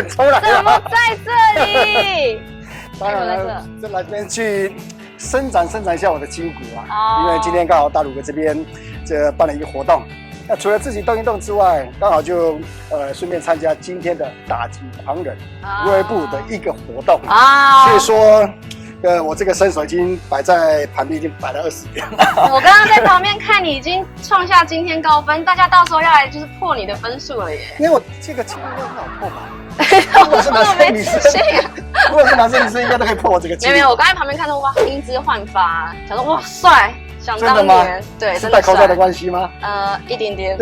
重来怎么在这里？当然了，就来这边去伸展一下我的筋骨啊。因为今天刚好大鲁哥这边办了一个活动，那除了自己动一动之外，刚好就顺便参加今天的打击狂人无为部的一个活动啊。所以说。我这个身手已经摆在旁边，已经摆了20年了。我刚刚在旁边看你已经创下今天高分，大家到时候要来就是破你的分数了耶。因为我这个几乎都很好破吧。如果是男生女生，如果是男生女生应该都可以破我这个记录。没有，我刚才旁边看到哇，英姿焕发，想说哇帅，想当年，对，是戴口罩的关系吗？一点点。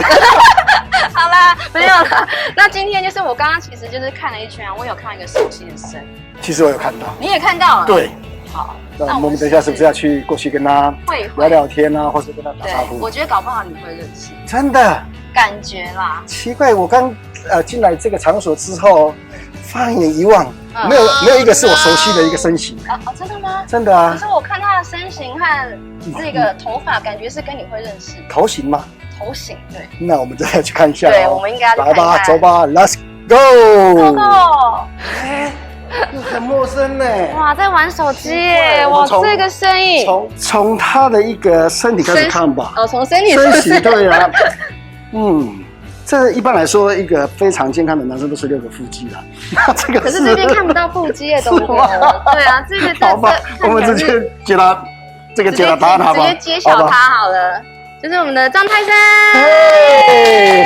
好啦，没有啦。那今天就是我刚刚其实就是看了一圈，我有看到一个熟悉的身。其实我有看到，你也看到了。对。好，那我们等一下是不是要过去跟他聊聊天啊，或者跟他打招呼？我觉得搞不好你会认识。真的？感觉啦。奇怪，我刚进来这个场所之后，放眼一望，没有一个是我熟悉的一个身形。真的吗？真的啊。可是我看他的身形和这个头发，感觉是跟你会认识。头型吗？头型，对。那我们再来去看一下。对，我们应该来吧，走吧 ，Let's go。Go。很陌生呢。哇，在玩手机耶！哇，这个声音。从他的一个身体开始看吧。从身体身形对啊。这一般来说，一个非常健康的男生都是6个腹肌啦。那这个可是这边看不到腹肌耶，懂吗？对啊，这个好吧，我们直接接他，这个接他答案好不好？直接揭晓他好了，就是我们的张泰生。你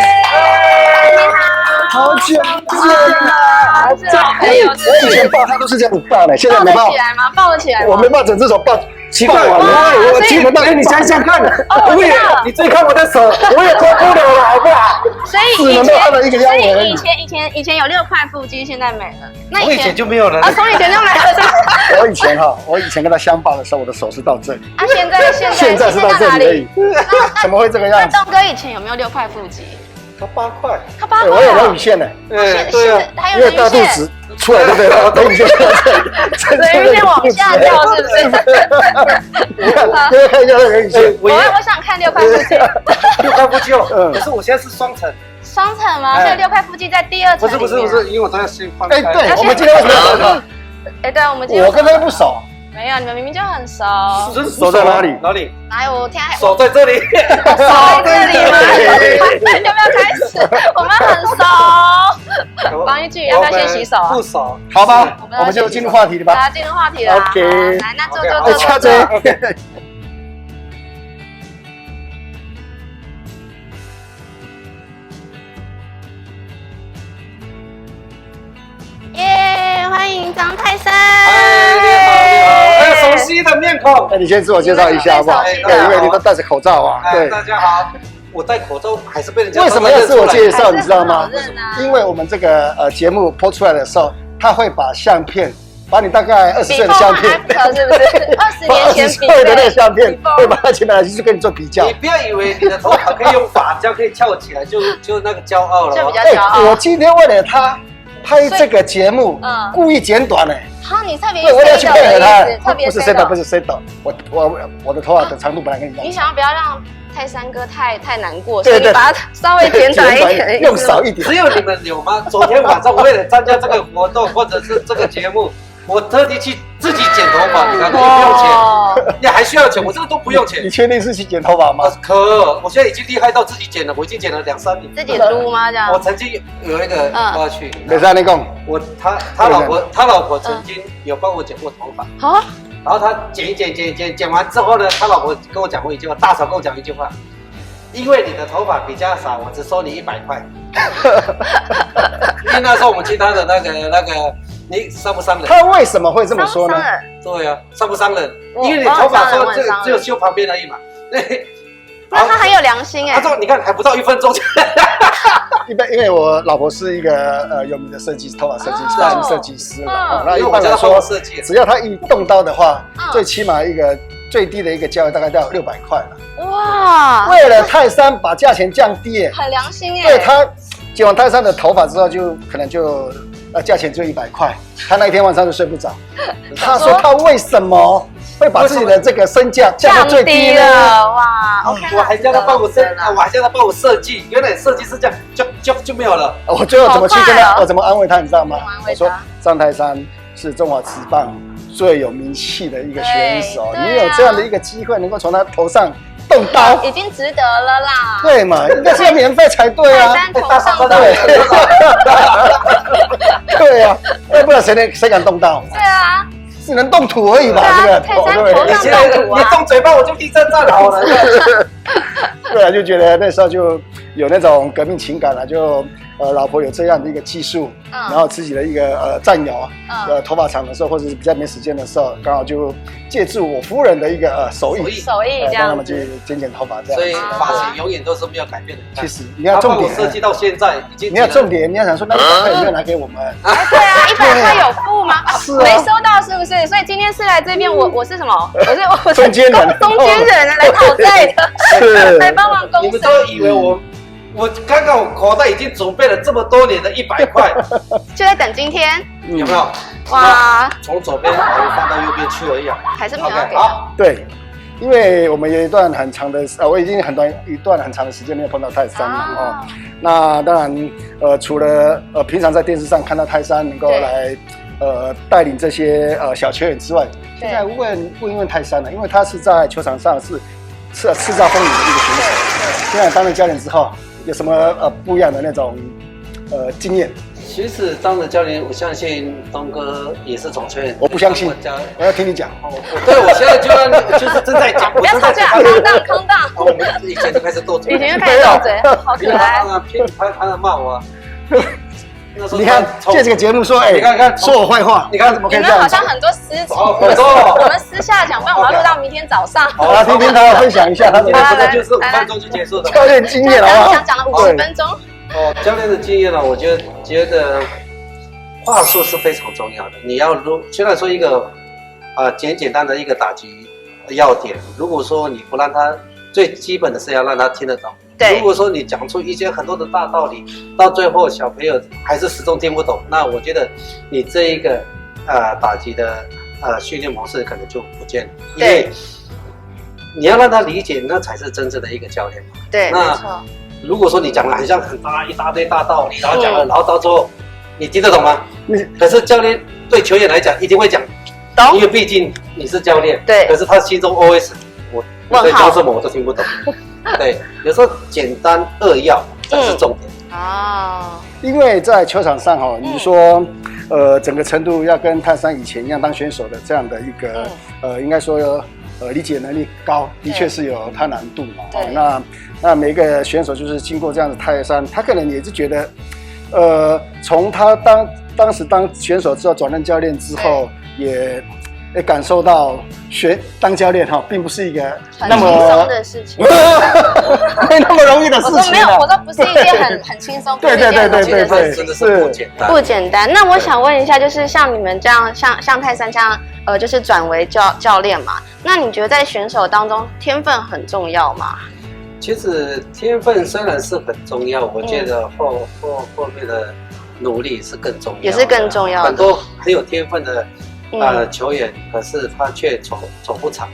好，好久不见啦！我以前抱他都是这样抱的，现在没抱。抱得起来吗？抱得起来吗？我没抱整只手抱。奇怪，我记得到，你想想看，你最看我的手，我也脱不了了，好不好？所以以前有6块腹肌，现在没了。那我以前就没有了。从以前就没了。我以前跟他相抱的时候，我的手是到这里。现在是到这里而已。怎么会这个样子？那东哥以前有没有6块腹肌？他8块。他8块。我有人鱼线呢。对啊，因为大肚子出来对不对？人鱼线到这里。人鱼线往下掉是不是？你看一下那人鱼线。我想看6块腹肌。6块腹肌哦。可是我现在是双层。双层吗？所以6块腹肌在第2层。不是，因为我都要先放开。对，我们今天为什么要放？对，我们今天我跟他不熟。没有，你们明明就很熟。手在哪里？哪有？我天，手在这里。手在这里吗？要不要开始？我们很熟。王一句要不要先洗手啊？不熟。好吧，我们就进入话题了吧。大家进入话题了。OK。来，那坐。掐着。耶！欢迎张泰生。你好，熟悉的面孔。那你先自我介绍一下好不好？对，因为你都戴着口罩啊。对，大家好，我戴口罩还是被人家。为什么要自我介绍？你知道吗？因为我们这个节目播出来的时候，他会把相片，把你大概20岁的相片，是不是？20年前20岁的那个相片，会把它前来去跟你做比较。你不要以为你的头发可以用发胶可以翘起来，就那个骄傲了。就比较骄傲。我今天为了他。拍这个节目，故意剪短嘞。好，你特别我要去配合他，不是 set 我的头发的长度本来跟你一样。你想要不要让泰山哥太难过，所以把它稍微剪短一点，用少一点。只有你们有吗？昨天晚上为了参加这个活动或者是这个节目，我特地去自己剪头发，你看也不用钱，你还需要钱，我这个都不用钱。你确定是去剪头发吗？我现在已经厉害到自己剪了，我已经剪了2-3年。自己撸吗？这样？我曾经有一个我要去，没事，你讲。他老婆曾经有帮我剪过头发。好。然后他剪完之后呢，他老婆跟我讲过一句话，大嫂跟我讲一句话，因为你的头发比较少，我只收你100块。因为那时候我们去他的那个。你伤不伤人？他为什么会这么说呢？对啊，伤不伤人？因为你头发说只有修旁边而已嘛。不然他很有良心哎。他说：“你看，还不到1分钟。”因为我老婆是一个有名的头发设计师嘛。那一般来说，只要他一动刀的话，最起码最低的一个价位大概要600块了。哇！为了泰山把价钱降低，很良心哎。对他剪完泰山的头发之后，可能价钱就100块，他那一天晚上就睡不着。他说他为什么会把自己的这个身价降到最低呢？哇！我还叫他帮我设计，原来设计是这样，就没有了。我最后怎么去跟他，我怎么安慰他，你知道吗？我说张泰山是中华职棒最有名气的一个选手，你有这样的一个机会，能够从他头上动刀，已经值得了啦。对嘛，应该是要免费才对啊。泰山头上对，对啊，要不然谁敢动刀？对啊。只能动土而已吧，这个泰山头上动土啊！你动嘴巴我就地震站好了。对啊，就觉得那时候就有那种革命情感了，就老婆有这样的一个技术，然后自己的一个战友头发长的时候，或者是比较没时间的时候，刚好就借助我夫人的一个手艺这样，帮他们去剪头发这样。所以发型永远都是没有改变的。其实你要重点设计到现在已经，你要重点，你要想说那100块有没有拿给我们？对啊，100块有付吗？是啊，没收到是不是？所以今天是来这边，我是什么？我是中间人来讨债的，是来帮忙公司。你们都以为我刚刚我口袋已经准备了这么多年的100块，就在等今天，有没有？哇，从左边放到右边去而已啊，还是没有给。对，因为我们有一段很长的，我已经一段很长的时间没有碰到泰山了哦。那当然，除了平常在电视上看到泰山能够来带领这些小球员之外，现在不因为泰山了，因为他是在球场上是叱咤风云的一个选手。现在当了教练之后，有什么不一样的那种经验？其实当了教练，我相信东哥也是从球员。我不相信，我要听你讲。对，我现在就是正在讲。不要吵架，空荡。我们以前就开始斗嘴，好可爱。他在骂我。你看借这个节目说，你看说我坏话，你看怎么可以这样？你们好像很多私情，我们私下讲，不然我要录到明天早上。好了，听听他分享一下他的，就是5分钟就结束的教练经验，好不好？讲了50分钟。教练的经验呢，我觉得话术是非常重要的。你要虽然说一个简单的一个打击要点，如果说你不让他最基本的是要让他听得懂。如果说你讲出一些很多的大道理，到最后小朋友还是始终听不懂，那我觉得你这一个打击的训练模式可能就不见了，因为你要让他理解，那才是真正的一个教练嘛。对，没错。如果说你讲了很像一大堆大道理，然后讲了，然后到最后你听得懂吗？可是教练对球员来讲一定会讲，因为毕竟你是教练。对。可是他心中 OS 我在教什么我都听不懂。对，有时候简单扼要才是重点啊。因为在球场上哈，你说整个程度要跟泰山以前一样当选手的这样的一个应该说理解能力高，的确是有它难度嘛。那每一个选手就是经过这样的泰山，他可能也是觉得从他当时当选手之后转任教练之后，也感受到当教练并不是一个那么轻松的事情，没那么容易的事情。没有，我说不是一件很轻松，对，真的是不简单。那我想问一下，就是像你们这样，像泰山这样，就是转为教练嘛？那你觉得在选手当中，天分很重要吗？其实天分虽然是很重要，我觉得后面的努力是更重要，也是更重要的。很多很有天分的球员，可是他却走不长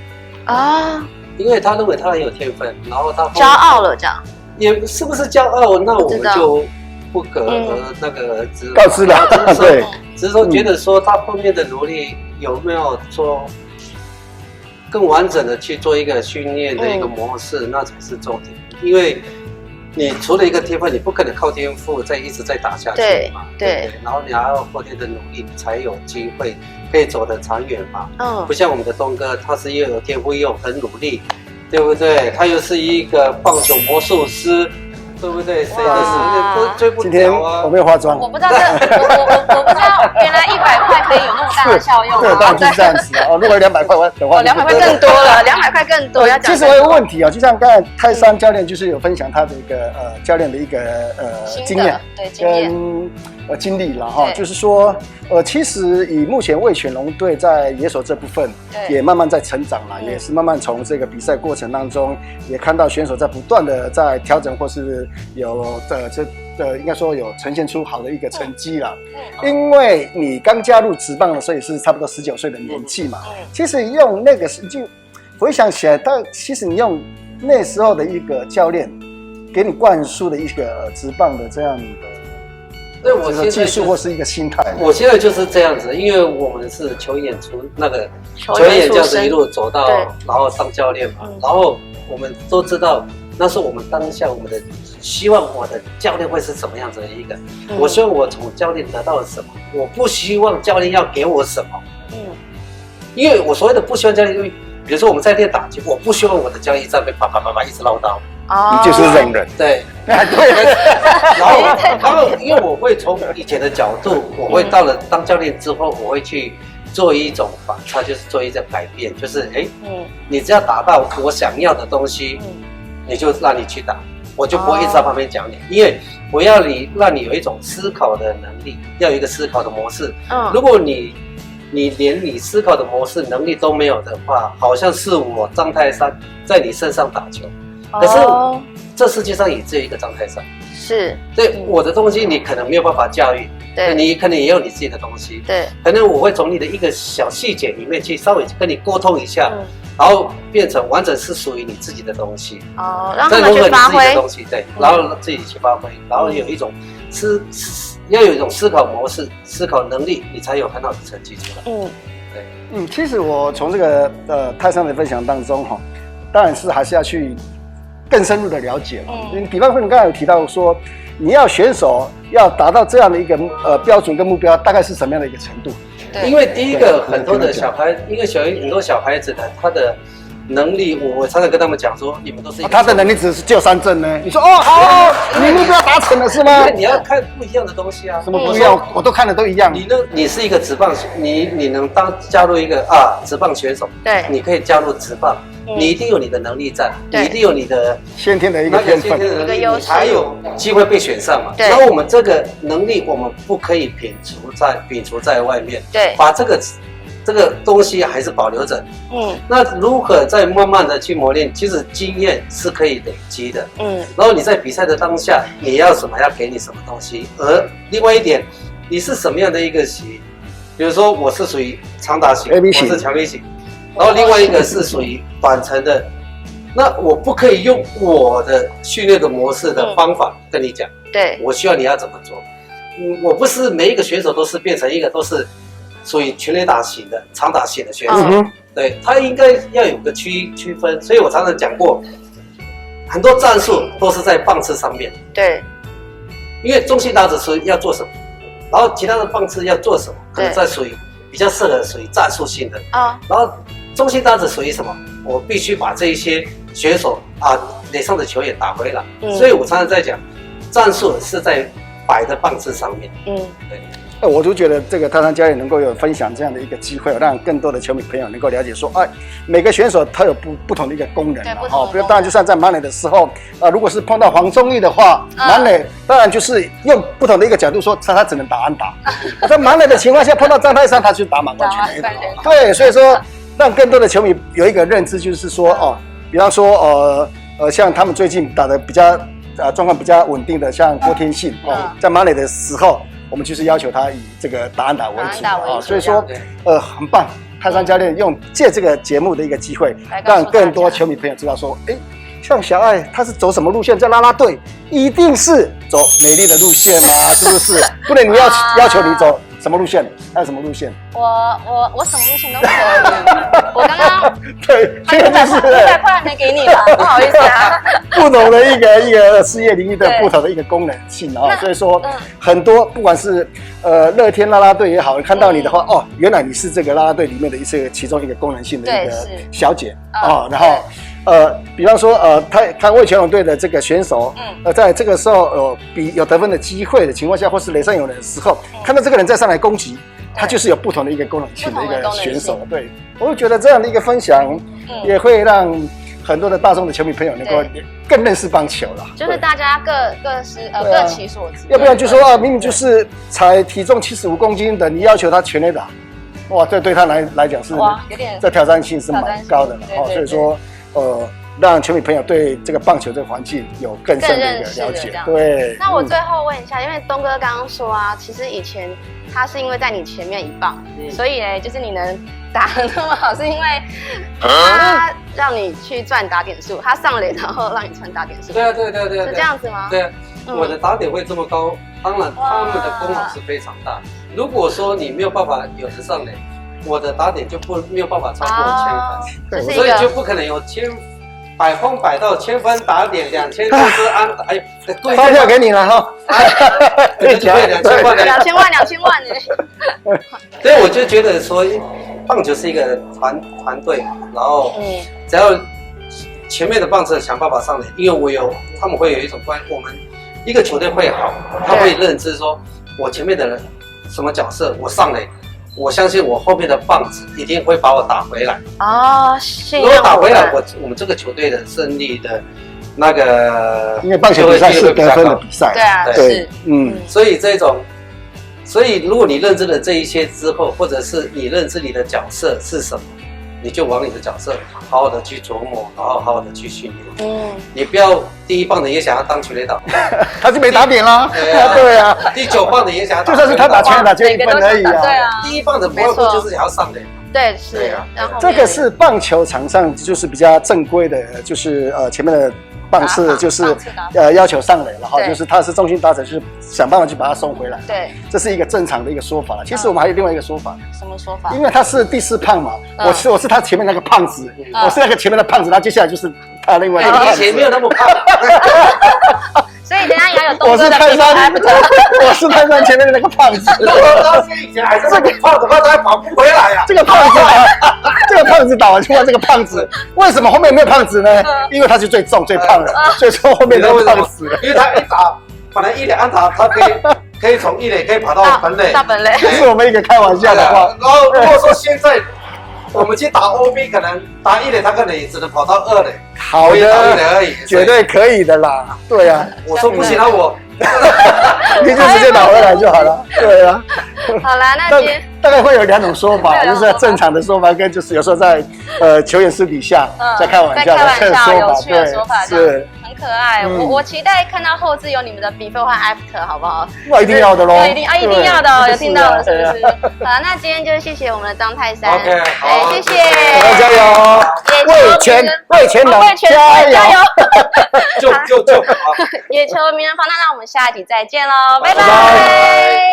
啊，因为他认为他很有天分，然后他骄傲了，这样也是不是骄傲？那我们就不可那个告知了，对，只是说觉得说他后面的努力有没有说更完整的去做一个训练的一个模式，那才是重点。因为你除了一个天分，你不可能靠天赋一直在打下去嘛，对。然后你还要后天的努力，你才有机会可以走得长远嘛。不像我们的东哥，他是又有天赋又很努力，对不对？他又是一个棒球魔术师。对不对？谁的时间都追不了啊！今天我没有化妆，我不知道我不知道原来100块可以有那么大的效用。对，当然就是这样子如果200块的话，200块更多了，200块更多。其实我有个问题就像刚才泰山教练就是有分享他的一个教练的一个经验跟经历了就是说其实以目前味全龙队在野手这部分也慢慢在成长了，也是慢慢从这个比赛过程当中也看到选手在不断的在调整或是有应该说有呈现出好的一个成绩了。因为你刚加入职棒的时候也是差不多19岁的年纪嘛，其实用那个就回想起来，其实你用那时候的一个教练给你灌输的一个职棒的这样的。对，我现在技术或是一个心态。我现在就是这样子，因为我们是球员出那个球员这样子一路走到，然后当教练嘛，然后我们都知道，那是我们当下我们的希望，我的教练会是什么样子的一个。我希望我从教练得到了什么，我不希望教练要给我什么。因为我所谓的不希望教练，因为比如说我们在练打球，我不希望我的教练一直在被叭一直唠叨。你就是忍人，对，对。然后，因为我会从以前的角度，我会到了当教练之后，我会去做一种反差，就是做一种改变，就是你只要达到我想要的东西，你就让你去打，我就不会一直在旁边讲你，因为我要让你有一种思考的能力，要有一个思考的模式。如果你连你思考的模式能力都没有的话，好像是我张泰山在你身上打球。可是这世界上也只有一个张泰山，是，对我的东西你可能没有办法驾驭，对，你可能也有你自己的东西，对，可能我会从你的一个小细节里面去稍微跟你沟通一下，然后变成完整是属于你自己的东西，让他们去发挥东西，对，然后自己去发挥，然后有一种要有一种思考模式、思考能力，你才有很好的成绩出来。对，其实我从这个泰山的分享当中当然是还是要去更深入的了解嘛。比方说，你刚才有提到说，你要选手要达到这样的一个标准跟目标，大概是什么样的一个程度？因为第一个，很多的小孩，因为很多小孩子呢，他的能力，我常常跟他们讲说，你们都是他的能力只是就3振呢。你说好，你目标达成了是吗？你要看不一样的东西啊。什么不一样？我都看的都一样。你是一个职棒，你能加入一个职棒选手，对，你可以加入职棒。你一定有你的能力在，你一定有你的先天的一个天分，你才有机会被选上嘛。然后我们这个能力，我们不可以摒除在外面，对，把这个东西还是保留着。那如何再慢慢的去磨练？其实经验是可以累积的。然后你在比赛的当下，你要什么，要给你什么东西。而另外一点，你是什么样的一个型？比如说我是属于长打型，我是强力型。然后另外一个是属于短程的，那我不可以用我的训练的模式的方法跟你讲，对，我需要你要怎么做。我不是每一个选手都是变成一个都是属于全垒打型的长打型的选手，对，他应该要有个区分。所以我常常讲过，很多战术都是在棒次上面，对，因为中心打者属于要做什么，然后其他的棒次要做什么，可能在属于比较适合属于战术性的然后中心打者属于什么？我必须把这一些选手垒上的球员打回来。所以我常常在讲，战术是在摆的棒次上面。对。我就觉得这个泰山教练能够有分享这样的一个机会，让更多的球迷朋友能够了解说，每个选手他有不同的一个功能。比如当然就像在满垒的时候，如果是碰到黄宗义的话，满垒当然就是用不同的一个角度说，他只能打安打。在满垒的情况下碰到张泰山，他就打满贯全垒打。对，所以说让更多的球迷有一个认知，就是说比方说像他们最近打的比较状况比较稳定的，像郭天信在满垒的时候。我们就是要求他以这个打安打为主所以说很棒。泰山教练借这个节目的一个机会，让更多球迷朋友知道说，像小爱他是走什么路线，在啦啦队一定是走美丽的路线嘛，是不是？不能你要求你走什么路线？还有什么路线？我什么路线都可以。我刚刚对，这个就是100块还没给你啦，不好意思啊。不同的一个事业领域的不同的一个功能性所以说很多不管是乐天啦啦队也好，看到你的话原来你是这个啦啦队里面的其中一个功能性的一个小姐然后比方说看味全龙队的这个选手在这个时候有得分的机会的情况下，或是垒上有人的时候，看到这个人再上来攻击，他就是有不同的一个功能性的一个选手。对，我就觉得这样的一个分享也会让很多的大众的球迷朋友能够更认识棒球了。就是大家各其所知。要不然就说明明就是才体重75公斤的，你要求他全垒打，哇，这对他来讲是有点这挑战性是蛮高的了。所以说让球迷朋友对这个棒球这个环境有更深的一个了解。对。那我最后问一下，因为东哥刚刚说其实以前他是因为在你前面一棒，所以呢，就是你能打得那么好，是因为他让你去赚打点数，他上垒然后让你赚打点数。对，是这样子吗？对啊，我的打点会这么高，当然他们的功劳是非常大。如果说你没有办法有人上垒，我的打点就没有办法超过1000分，所以就不可能有100分100到1000分打点2000分是安打。哎，发票给你了哈，对，2000万，2000万呢。所以我就觉得说，棒球是一个团队嘛，然后只要前面的棒子想办法上垒，因为他们会有一种关，我们一个球队会好，他会认知说，我前面的人什么角色，我上垒。我相信我后面的棒子一定会把我打回来哦。如果打回来，我们这个球队的胜利的那个，因为棒球比赛是得分的比赛，对啊，对，所以如果你认知了这一些之后，或者是你认知你的角色是什么，你就往你的角色好好的去琢磨，然后好好的去训练。你不要第一棒的也想要当全垒打，他就没打点啦。对啊，第9棒的也想要，就算是他打全垒打就1分而已啊。对啊，第一棒的不外乎就是想要上垒。对，是。然后这个是棒球场上就是比较正规的，就是前面的棒次就是要求上垒了哈，就是他是重心打者，就是想办法去把它送回来。对，这是一个正常的一个说法了。其实我们还有另外一个说法。什么说法？因为他是第4胖嘛，我是他前面那个胖子，我是那个前面的胖子，他接下来就是他另外一个胖子。以前没有那么胖。所以等下也要有动作的。我是泰山前面的那个胖子。如果他是以前还是这个胖的话，他还跑不回来呀。这个胖子打完就换这个胖子，为什么后面没有胖子呢？因为他是最重最胖的，所以说后面都胖死了。因为他一打，本来1垒安打，他可以从1垒可以跑到本垒。到本垒。这是我们一个开玩笑的话。然后如果说现在我们去打 OB， 可能打1垒，他可能也只能跑到2垒。好的，而已，绝对可以的啦。对啊，我说不行啊，你就直接打回来就好了。对啊。好啦，那今天大概会有2种说法，就是正常的说法，跟就是有时候在球员私底下在开玩笑的有趣的说法，是很可爱。我期待看到后置有你们的 before 和 after， 好不好？那一定要的喽，一定要的，有听到了是不是？好，那今天就谢谢我们的张泰山，谢谢，加油，为全能加油，就野球名人访谈，那我们下一集再见喽，拜拜。